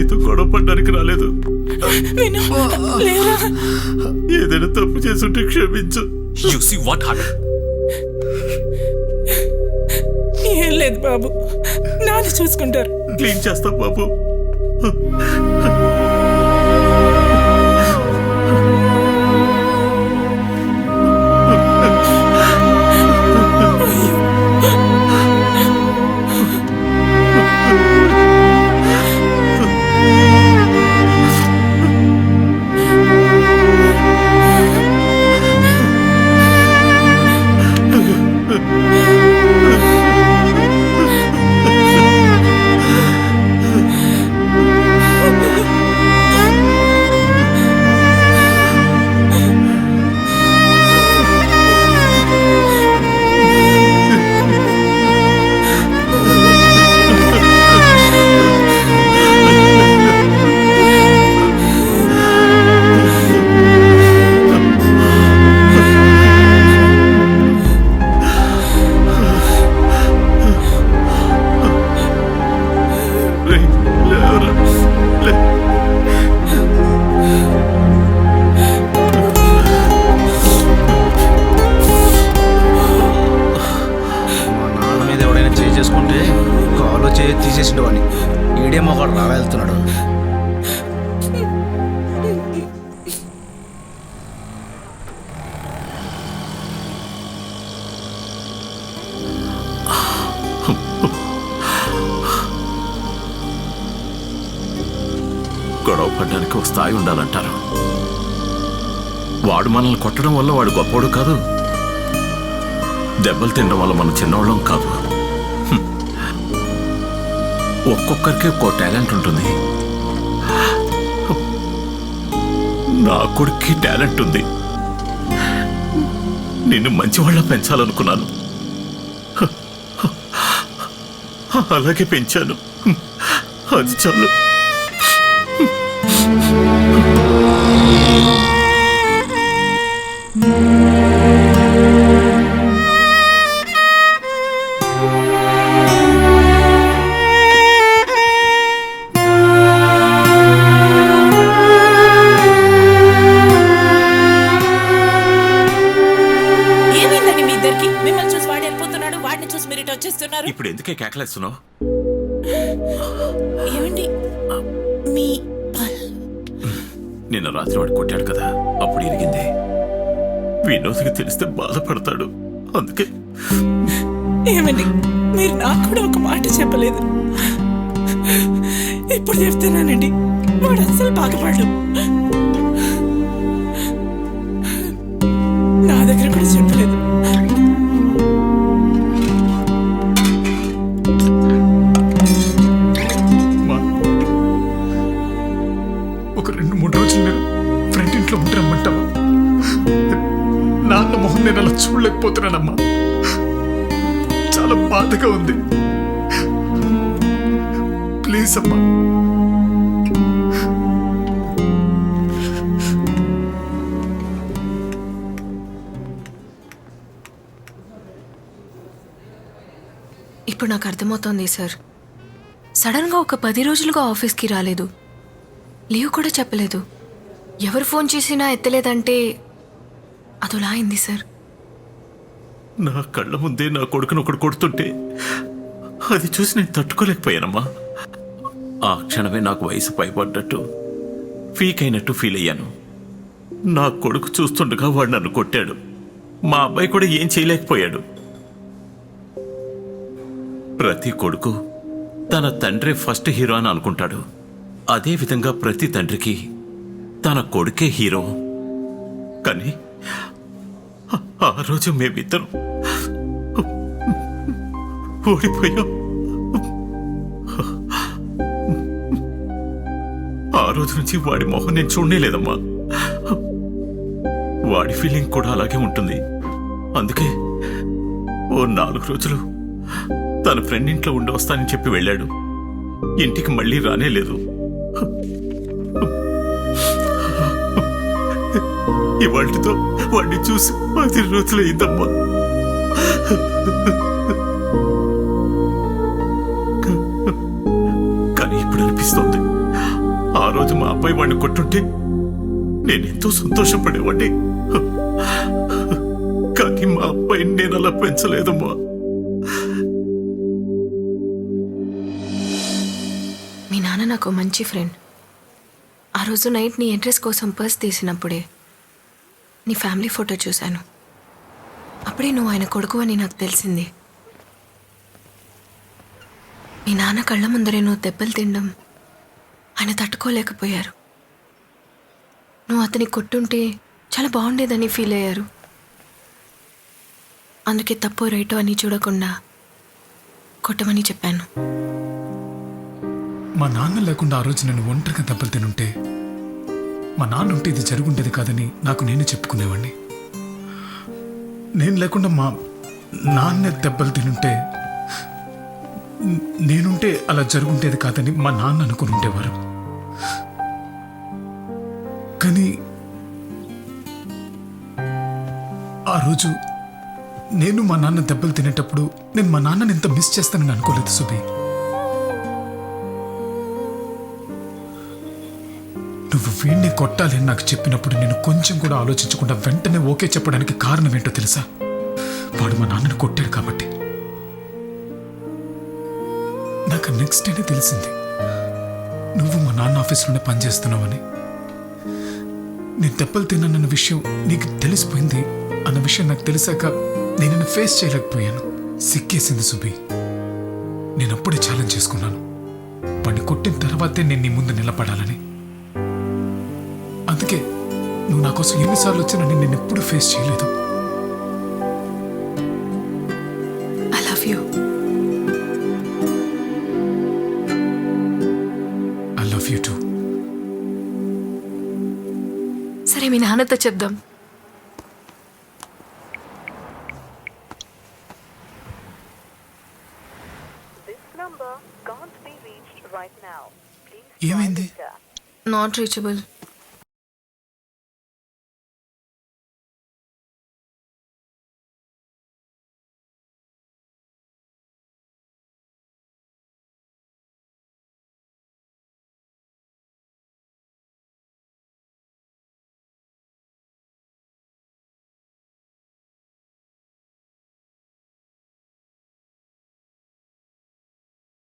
నీతో గొడవ పడ్డానికి రాలేదు. ఏదైనా తప్పు చేసుంటే క్షమించు. You see what happened? ఏం లేదు బాబు, నాన్న చూసుకుంటారు. క్లీన్ చేస్తా బాబు. తీసేసిండు అని ఈడేమో ఒకడు రా వెళ్తున్నాడు. గొడవ పడ్డానికి ఒక స్థాయి ఉండాలంటారు. వాడు మనల్ని కొట్టడం వల్ల వాడు గొప్పవాడు కాదు, దెబ్బలు తినడం వల్ల మనం చిన్నవాళ్ళం కాదు. ఒక్కొక్కరికి ఒక్కో టాలెంట్ ఉంటుంది. నా కొడుక్కి టాలెంట్ ఉంది. నిన్ను మంచివాళ్ళ పెంచాలనుకున్నాను, అలాగే పెంచాను. అది చాలు. ఇప్పుడు ఎందుకే కేకలేస్తున్నావు? నిన్న రాత్రి వాడు కొట్టాడు కదా, అప్పుడు ఇరిగింది. వినోద్కి తెలిస్తే బాధపడతాడు, అందుకే. ఏమండి, మీరు నాకు కూడా ఒక మాట చెప్పలేదు. ఇప్పుడు చెప్తున్నానండి, వాడు అసలు బాధపడడు. నా దగ్గర కూడా చెప్పలేదు. ఒక 2-3 రోజులు నేను ఫ్రెండ్ ఇంట్లో ఉంటారమ్మంటావా? నాన్న మొహం నేను అలా చూడలేకపోతున్నానమ్మా. చాలా బాధగా ఉంది. ప్లీజ్ అమ్మా. ఇప్పుడు నాకు అర్థమవుతోంది సార్. సడన్గా ఒక 10 రోజులుగా ఆఫీస్కి రాలేదు, లీవ్ కూడా చెప్పలేదు. ఎవరు ఫోన్ చేసినా ఎత్తలేదంటే అదోలా అయింది సార్. నా కళ్ళ ముందే నా కొడుకును ఒకడు కొడుతుంటే అది చూసి నేను తట్టుకోలేకపోయానమ్మా. ఆ క్షణమే నాకు వయసు పైపడ్డట్టు, ఫీక్ అయినట్టు ఫీల్ అయ్యాను. నా కొడుకు చూస్తుండగా వాడు నన్ను కొట్టాడు. మా అబ్బాయి కూడా ఏం చేయలేకపోయాడు. ప్రతి కొడుకు తన తండ్రి ఫస్ట్ హీరో అని అనుకుంటాడు. అదేవిధంగా ప్రతి తండ్రికి తన కొడుకే హీరో. కానీ ఆ రోజు మేమిద్దరం ఓడిపోయాం. ఆ రోజు నుంచి వాడి మొహం నేను చూడలేదమ్మా. వాడి ఫీలింగ్ కూడా అలాగే ఉంటుంది. అందుకే ఓ 4 రోజులు తన ఫ్రెండ్ ఇంట్లో ఉండి వస్తానని చెప్పి వెళ్ళాడు. ఇంటికి మళ్ళీ రానేలేదు. ఇవాటితో వాడిని చూసి 10 రోజులు అయిందమ్మా. కానీ ఇప్పుడు అనిపిస్తుంది ఆ రోజు మా అబ్బాయి వాడిని కొట్టుంటే నేనెంతో సంతోషపడేవాడిని. కానీ మా అబ్బాయిని నేను అలా పెంచలేదమ్మా. మీ నాన్న నాకు మంచి ఫ్రెండ్. ఆ రోజు నైట్ నీ అడ్రస్ కోసం పర్స్ తీసినప్పుడే నీ ఫ్యామిలీ ఫోటో చూశాను. అప్పుడే నువ్వు ఆయన కొడుకు అని నాకు తెలిసింది. మీ నాన్న కళ్ళ ముందరే నువ్వు దెబ్బలు తినడం ఆయన తట్టుకోలేకపోయారు. నువ్వు అతని కొట్టుంటే చాలా బాగుండేదని ఫీల్ అయ్యారు. అందుకే తప్పో రైటో అని చూడకుండా కొట్టమని చెప్పాను. మా నాన్న లేకుండా ఆ రోజు నేను ఒంటరిగా దెబ్బలు తినుంటే, మా నాన్న ఉంటే ఇది జరుగుండేది కాదని నాకు నేను చెప్పుకునేవాడిని. నేను లేకుండా మా నాన్న దెబ్బలు తినుంటే, నేనుంటే అలా జరుగుండేది కాదని మా నాన్న అనుకుని ఉండేవారు. కానీ ఆ రోజు నేను మా నాన్న దెబ్బలు తినేటప్పుడు నేను మా నాన్నని ఎంత మిస్ చేస్తానని అనుకోలేదు సుబి. నువ్వు వీణ్ణి కొట్టాలి అని నాకు చెప్పినప్పుడు నేను కొంచెం కూడా ఆలోచించకుండా వెంటనే ఓకే చెప్పడానికి కారణం ఏంటో తెలుసా? వాడు మా నాన్నని కొట్టాడు కాబట్టి. నాకు నెక్స్ట్ డేనే తెలిసింది నువ్వు మా నాన్న ఆఫీస్లోనే పనిచేస్తున్నావని. నేను దెబ్బలు తిన్నానన్న విషయం నీకు తెలిసిపోయింది అన్న విషయం నాకు తెలిసాక నేను ఫేస్ చేయలేకపోయాను. సిక్కేసింది సుబి. నేను అప్పుడే ఛాలెంజ్ చేసుకున్నాను, వాడిని కొట్టిన తర్వాతే నేను నీ ముందు నిలబడాలని. అందుకే నువ్వు నా కోసం ఎన్నిసార్లు వచ్చినా నేను ఎప్పుడు ఫేస్ చేయలేదు. I love you. I love you two. సరే మీ నాన్నతో చెప్దాం. This number can't be reached right now. Please try ఏమైంది? later. Not reachable.